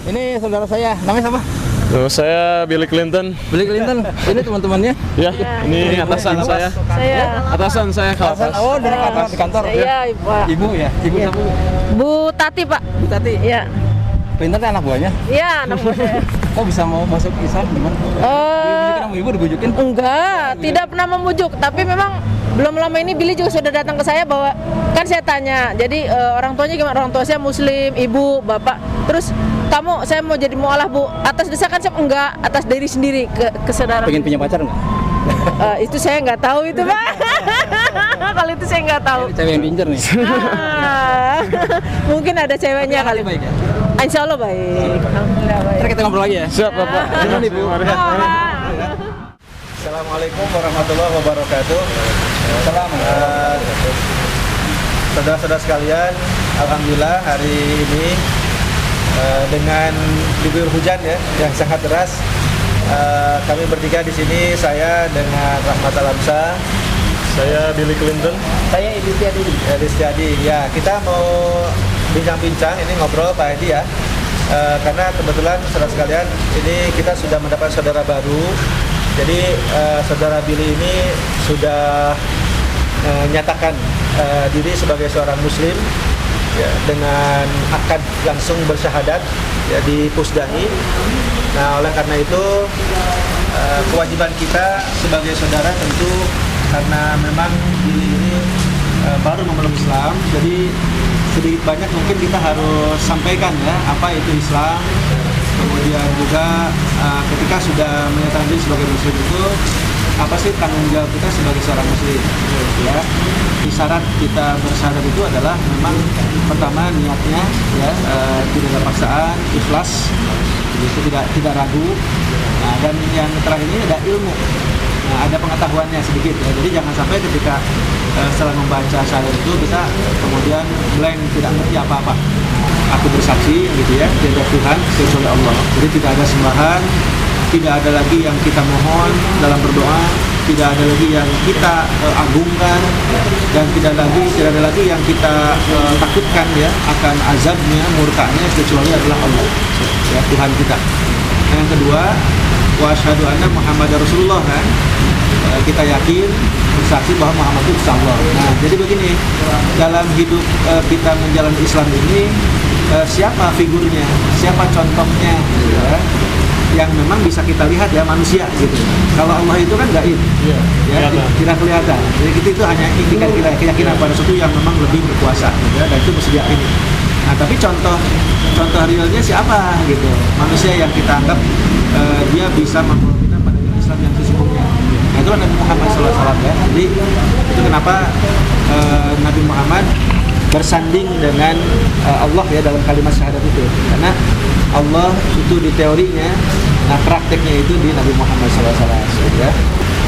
Ini saudara saya, namanya siapa? Nama saya Billy Clinton. Billy Clinton. Ini teman-temannya? Ya, ini atasan saya. Atasan saya ke atas. Oh, dari kantor, di kantor. Saya Pak. Ibu ya? Ibu Iya. siapa? Bu Tati, Pak. Bu Tati. Iya. Pinternya anak buahnya. Iya, anak buah saya. Kok bisa mau masuk Islam gimana? Dibujukin sama ibu, dibujukin? Enggak, tidak pernah membujuk, tapi memang belum lama ini Billy juga sudah datang ke saya bahwa kan saya tanya, jadi orang tuanya gimana? Orang tua saya Muslim, ibu, bapak. Terus kamu, saya mau jadi mualaf Bu. Atas desakan saya enggak, atas diri sendiri kesadaran. Pengen punya pacar nggak? Itu saya nggak tahu itu Pak. Kalau itu saya nggak tahu. Cewek yang pincer nih. Mungkin ada ceweknya kali. Baik ya? Insya Allah baik. Alhamdulillah baik. Ntar kita ngobrol lagi ya? Siap, Bapak. Gimana Ibu? Assalamualaikum warahmatullahi wabarakatuh. Saudara-saudara sekalian, alhamdulillah hari ini dengan diguyur hujan ya yang sangat deras, kami bertiga di sini, saya dengan Rahmat Alamsa, Saya Billy Clinton. saya Edistiadi. Ya, kita mau bincang-bincang ini ngobrol Pak Edi ya. Karena kebetulan saudara sekalian ini kita sudah mendapat saudara baru. Jadi saudara Billy ini sudah menyatakan diri sebagai seorang muslim ya, dengan akad langsung bersyahadat ya, di Pusdahi. Nah, oleh karena itu kewajiban kita sebagai saudara tentu karena memang Billy ini baru memeluk Islam, jadi sedikit banyak mungkin kita harus sampaikan ya apa itu Islam. Kemudian juga ketika sudah menyatakan diri sebagai muslim itu apa sih tanggung jawab kita sebagai seorang muslim ya. Syarat kita bersyahadat itu adalah memang pertama niatnya ya, tidak ada paksaan, ikhlas, itu tidak ragu. Nah, dan yang terakhir ini ada ilmu. Nah, ada pengetahuannya sedikit ya. Jadi jangan sampai ketika setelah membaca syahadat itu kita kemudian blank, tidak ngerti apa-apa. Aku bersaksi gitu ya, tidak ada Tuhan kecuali Allah. Jadi tidak ada sembahan, tidak ada lagi yang kita mohon dalam berdoa, tidak ada lagi yang kita agungkan, dan tidak ada lagi yang kita takutkan ya akan azabnya, murkanya, kecuali adalah Allah ya, Tuhan kita. Yang kedua, wa asyhadu anna Muhammadar Rasulullah kan. Kita yakin bersaksi bahwa Muhammad itu Allah. Nah, jadi begini, dalam hidup kita menjalani Islam ini siapa figurnya, siapa contohnya ya, yang memang bisa kita lihat ya, manusia gitu. Kalau Allah itu kan gaib, ya, tidak kelihatan. Jadi itu hanya indikat kita keyakinan pada sesuatu yang memang lebih berkuasa, ya, dan itu mesti diyakini. Nah, tapi contoh realnya siapa gitu? Manusia yang kita anggap dia bisa membawa kita pada Islam yang sesungguhnya. Nah, itu Nabi Muhammad SAW ya. Jadi itu kenapa Nabi Muhammad bersanding dengan Allah ya dalam kalimat syahadat itu. Karena Allah itu di teorinya, nah prakteknya itu di Nabi Muhammad SAW ya.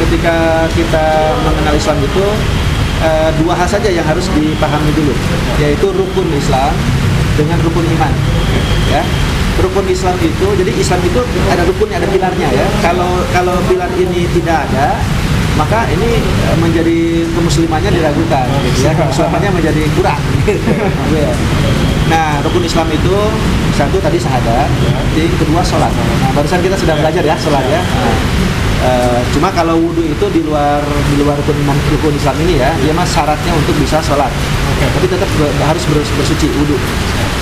Ketika kita mengenal Islam itu dua hal saja yang harus dipahami dulu, yaitu rukun Islam dengan rukun iman ya. Rukun Islam itu, jadi Islam itu ada rukunnya, ada pilarnya ya. Kalau pilar ini tidak ada, maka ini menjadi kemuslimannya diragukan gitu ya. Kemuslimannya menjadi kurang gitu. Nah, rukun Islam itu satu tadi syahadat, yang kedua sholat. Nah, barusan kita sudah belajar ya sholat ya. Cuma kalau wudhu itu di luar rukun Islam ini ya, dia mah syaratnya untuk bisa sholat. Tapi tetap harus bersuci wudhu.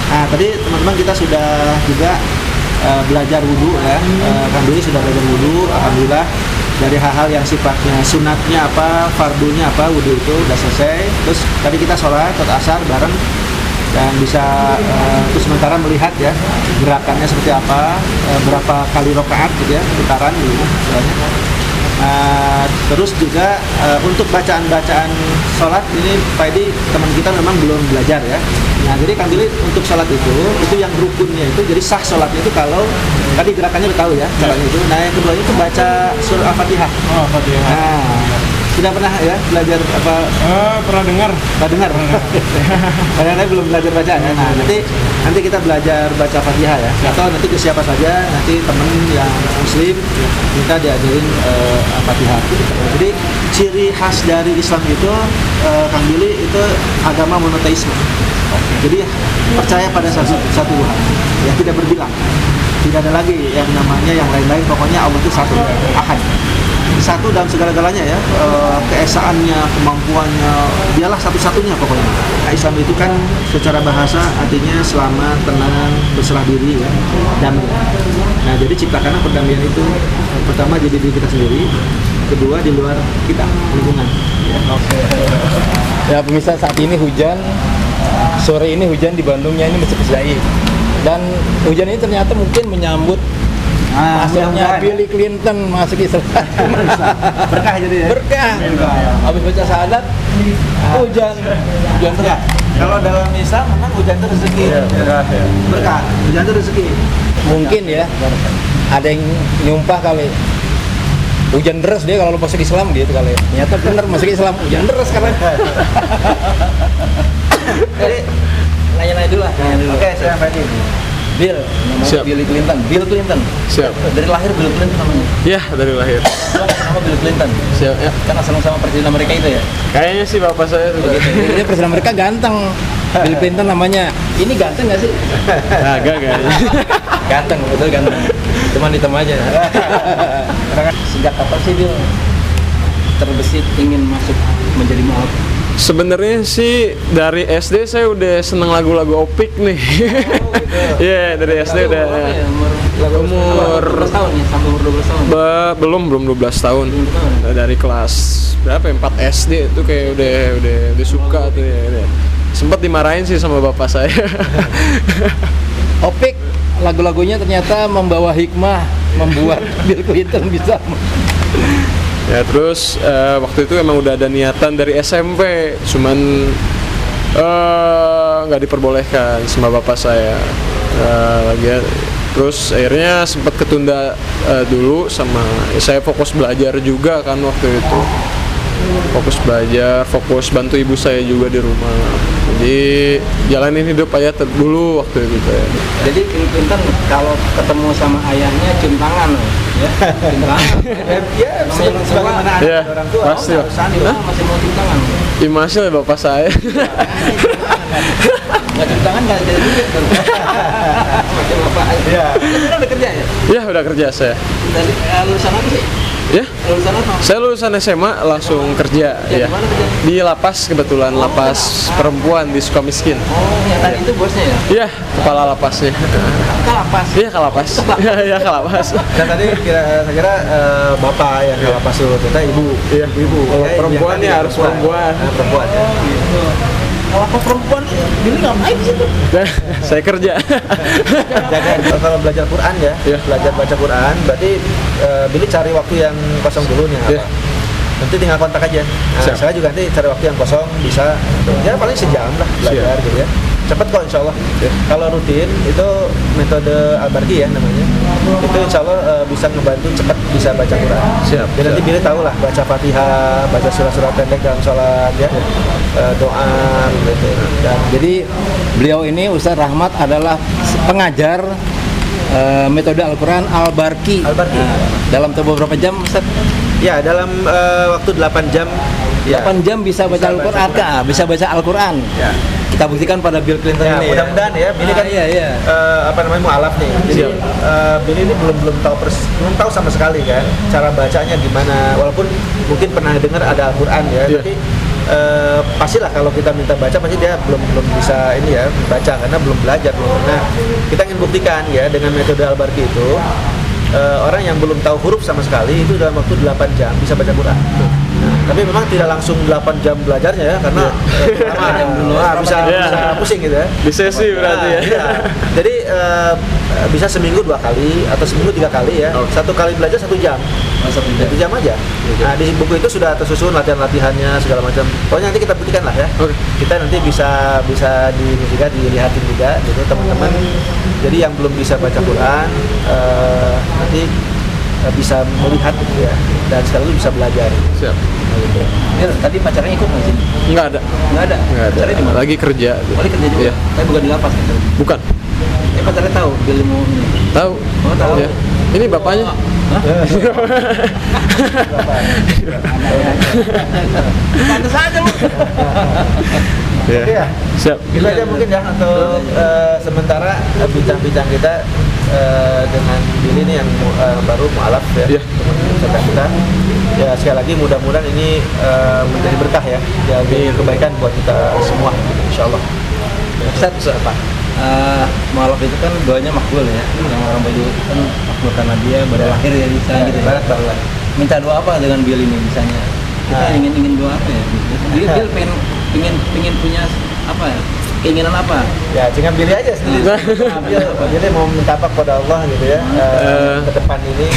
Nah, tadi teman-teman kita sudah juga belajar wudhu ya. Alhamdulillah sudah belajar wudhu, alhamdulillah dari hal-hal yang sifatnya sunatnya apa, fardunya apa, wudhu itu udah selesai. Terus tadi kita sholat asar bareng dan bisa terus sementara melihat ya gerakannya seperti apa, berapa kali rakaat gitu ya, putaran gitu misalnya. Terus juga untuk bacaan-bacaan sholat ini Pak Edi teman kita memang belum belajar ya. Nah, jadi Kang Billy untuk sholat itu yang rukunnya itu, jadi sah sholatnya itu kalau tadi gerakannya udah tahu ya caranya itu. Nah, yang kedua itu baca surah Al-Fatihah. Oh, Fatihah. Nah, sudah pernah ya belajar apa? Pernah dengar. Karena belum belajar baca ya. Nah, nanti kita belajar baca Fatihah ya. Atau nanti ke siapa saja, nanti temen yang muslim kita diajarin Fatihah. Jadi ciri khas dari Islam itu Kang Billy itu agama monoteisme. Jadi percaya pada satu Tuhan. ya tidak berbilang. Tidak ada lagi yang namanya yang lain-lain, pokoknya Allah itu satu, ahad. Satu dalam segala-galanya ya, keesaannya, kemampuannya, dialah satu-satunya pokoknya. Nah, Islam itu kan secara bahasa artinya selamat, tenang, berserah diri ya, damai. Nah, jadi ciptakanlah perdamaian itu pertama jadi diri kita sendiri, kedua di luar kita, lingkungan. Ya pemirsa, saat ini hujan, sore ini hujan di Bandungnya ini Masjid Zai. Dan hujan ini ternyata mungkin menyambut masuknya Bill Clinton masuk Islam. Berkah jadi ya. Berkah. Habis baca syahadat, hujan terus. Ya, kalau dalam Islam memang hujan itu rezeki. Berkah, hujan itu rezeki. Mungkin ya, ada yang nyumpah kali. Hujan deras dia kalau masuk Islam gitu kali. Ternyata benar masuk Islam hujan deras karena. Jadi nanya-nanya dulu lah. Oke, saya Fadi. Bill, namanya Siap. Bill Clinton. Bill Clinton. Siap. Dari lahir Bill Clinton namanya. Ya, dari lahir. Nama Bill Clinton. Siap ya. Kan asal sama presiden Amerika itu ya. Kayaknya sih bapak saya juga. Ini presiden Amerika ganteng. Bill Clinton namanya. Ini ganteng nggak sih? Agak kayaknya. Ganteng, betul ganteng. Cuman hitam aja. Sejak kapan sih Bill terbesit ingin masuk menjadi mualaf? Sebenarnya sih dari SD saya udah seneng lagu-lagu Opik nih. Iya, dari SD udah. Umur 12 tahun ya, sampai umur 12 tahun. belum 12 tahun. Dari kelas berapa ya? 4 SD itu kayak udah suka tuh ya. Udah. Sempat dimarahin sih sama bapak saya. Opik lagu-lagunya ternyata membawa hikmah, membuat Bill Clinton bisa. Ya terus waktu itu emang udah ada niatan dari SMP, cuman nggak diperbolehkan sama bapak saya. Terus akhirnya sempat ketunda dulu sama saya fokus belajar juga kan waktu itu. Fokus belajar, fokus bantu ibu saya juga di rumah. Jadi jalanin hidup aja dulu waktu itu ya. Jadi Bill Clinton kalau ketemu sama ayahnya cium tangan loh, ya. Cium tangan. Ya, sebagaimana anak Iya, orang tua. pasti. Sandi masih mau cium tangan. Imasnya ya bapak saya. Nggak cium tangan nggak jadi duit. Macam bapak. Iya. Kita udah kerja ya? Ya udah kerja saya. Dari lulusan apa sih? Ya, Lulusan apa? saya lulusan SMA langsung kerja Ya, ya. di mana kerja? Di lapas kebetulan, lapas perempuan di Sukamiskin. Oh, yang tadi itu bosnya ya? Iya, kepala lapasnya. Kalapas. Iya, kalapas. Iya, kalapas. Dan tadi saya kira bapak yang kalau pas dulu kita ibu. Iya, Ibu. Kalau Ya, perempuan yang ya tadi harus perempuan. Perempuan ya. Kalau apa perempuan, Billy ngapain di situ? Saya kerja. Jadi kalau belajar Quran ya, Iya. belajar baca Quran, berarti Billy cari waktu yang kosong dulu nih apa? Iya. Nanti tinggal kontak aja. Nah, Siap. saya juga nanti cari waktu yang kosong bisa, ya paling sejam lah belajar gitu ya. Cepet kok insya Allah. Kalau rutin itu metode Al-Barqi ya namanya. Itu insya Allah bisa ngebantu cepat bisa baca Quran. Siap, Dan nanti siap. Billy tahu lah baca Fatihah, baca surat-surat pendek dalam sholat ya, doa gitu. Dan Jadi beliau ini Ustaz Rahmat adalah pengajar metode Al-Quran Al-Barqi. Al-Barqi. Dalam tempo berapa jam Ustaz? ya dalam waktu 8 jam. Ya. 8 jam bisa baca Al-Quran, bisa baca Al-Quran. Ya. Kita buktikan pada Bill Clinton Ya, ini. mudah-mudahan ya. Billy kan iya. apa namanya mualaf nih. Jadi Billy ini belum tahu sama sekali kan cara bacanya gimana. Walaupun mungkin pernah dengar ada Al-Qur'an ya, Iya. tapi pastilah kalau kita minta baca pasti dia belum bisa ini ya baca karena belum belajar belum. Nah, kita ingin buktikan ya dengan metode Al-Barqi itu orang yang belum tahu huruf sama sekali itu dalam waktu 8 jam bisa baca Quran. Nah, tapi memang tidak langsung 8 jam belajarnya ya karena jam dulu. bisa pusing gitu ya. Di sesi berarti ya. Iya. Jadi bisa seminggu 2 kali atau seminggu 3 kali ya. Satu kali belajar 1 jam. 1 jam aja. Nah di buku itu sudah tersusun latihan-latihannya segala macam. Pokoknya nanti kita buktikan lah ya. Oke. Kita nanti bisa dilihatin juga gitu teman-teman. Jadi yang belum bisa baca Quran nanti bisa melihat gitu ya dan sekaligus bisa belajar. Siap. Bill, tadi pacarnya ikut nggak sih? Enggak ada. Nggak ada. Enggak ada. Pacarnya di mana? Lagi kerja. Balik kerja juga. Iya. Tapi bukan di lapas gitu. Bukan. Pacarnya tahu Bill mau ini. Tahu. Oh, tahu. Iya. Ini bapaknya. Pantes aja lu. Ya. Oke ya. Siap. Itu aja mungkin ya untuk sementara bincang-bincang kita dengan Billy ini yang baru mualaf ya, Iya. teman kita. Ya sekali lagi mudah-mudahan ini menjadi berkah ya, jadi kebaikan buat kita semua, insyaallah. Ustaz, apa? Mualaf itu kan doanya makbul ya. Yang orang baju kan makbul karena dia baru lahir ya bisa gitu. Barakallah. Minta doa apa dengan Bill ini misalnya? Kita ingin doa apa ya? Bill pengen punya apa ya? Keinginan apa? Ya, jangan Billy aja sendiri. Billy mau minta apa kepada Allah gitu ya. Ke depan ini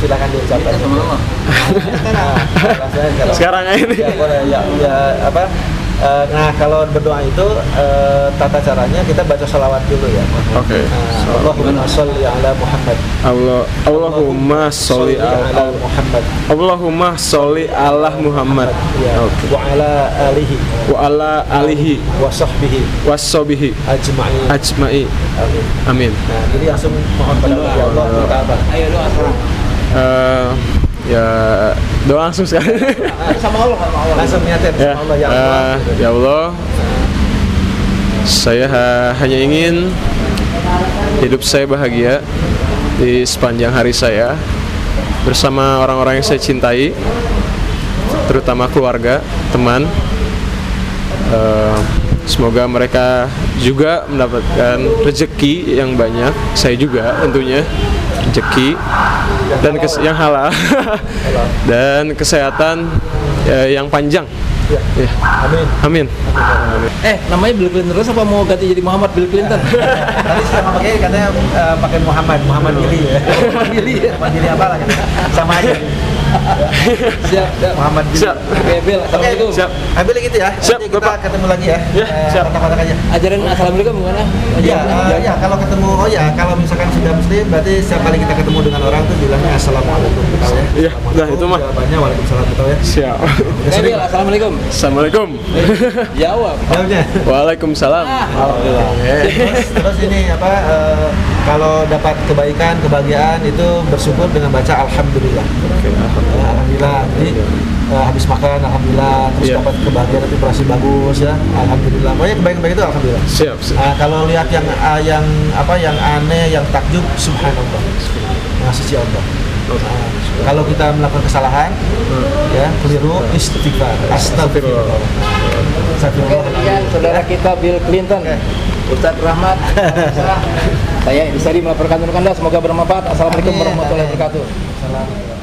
silakan diucapkan. Kita sama Allah. Sekarang ini. Ya boleh ya apa? Nah kalau berdoa itu tata caranya kita baca salawat dulu ya. Oke. Allahumma sholli ala Muhammad. Allahumma sholli ala Muhammad. Allahumma sholli ala Muhammad. Ya. Oke. Wa ala alihi Wa ala alihi wa sahbihi wassobihi ajma'in. ajma'i. Amin. Amin. Nah, jadi langsung mohon pada Allah, ya Allah minta apa? Ayo doa sekarang. Ya doa langsung sekali. Sama Allah. Langsung niatin Ya, sama Allah ya Allah. ya Allah, saya hanya ingin hidup saya bahagia di sepanjang hari saya bersama orang-orang yang saya cintai, terutama keluarga, teman. Semoga mereka juga mendapatkan rezeki yang banyak, saya juga tentunya rezeki dan yang halal dan kesehatan yang panjang. Ya. Amin. Amin. Namanya Bill Clinton terus apa mau ganti jadi Muhammad Bill Clinton? Tadi sama pakai katanya pakai Muhammad Billy ya. Muhammad Billy apa lah? Sama aja. Siap. Muhammad Billy. Siap. Oke, Bill. Assalamualaikum. Siap. Ambil gitu ya. Siap, Nanti kita Bapak. ketemu lagi ya. Ya, siap. Kontak-kontak aja. Ajarin assalamualaikum gimana? Ya, ya kalau ketemu kalau misalkan sudah muslim berarti setiap kali kita ketemu dengan orang tuh bilangnya assalamualaikum gitu ya. Iya, nah itu mah. Jawabannya waalaikumsalam gitu ya. Siap. Bill, assalamualaikum. Assalamualaikum. Jawab. Jawabnya. Waalaikumsalam. Alhamdulillah. Terus ini apa kalau dapat kebaikan, kebahagiaan itu bersyukur dengan baca alhamdulillah. Oke, alhamdulillah. Alhamdulillah. Jadi habis makan alhamdulillah, terus Iya. dapat kebahagiaan vibrasi bagus ya. Alhamdulillah. Pokoknya kebaikan itu alhamdulillah. Siap. Kalau lihat yang yang aneh, yang takjub, subhanallah. Nah, suci Allah. Kalau kita melakukan kesalahan, ya keliru, istighfar, astagfirullah. Demikian saudara kita Bill Clinton. Ustadz Rahmat. Saya Edi Sari melaporkan untuk Anda, semoga bermanfaat. Assalamualaikum warahmatullahi wabarakatuh. Salam.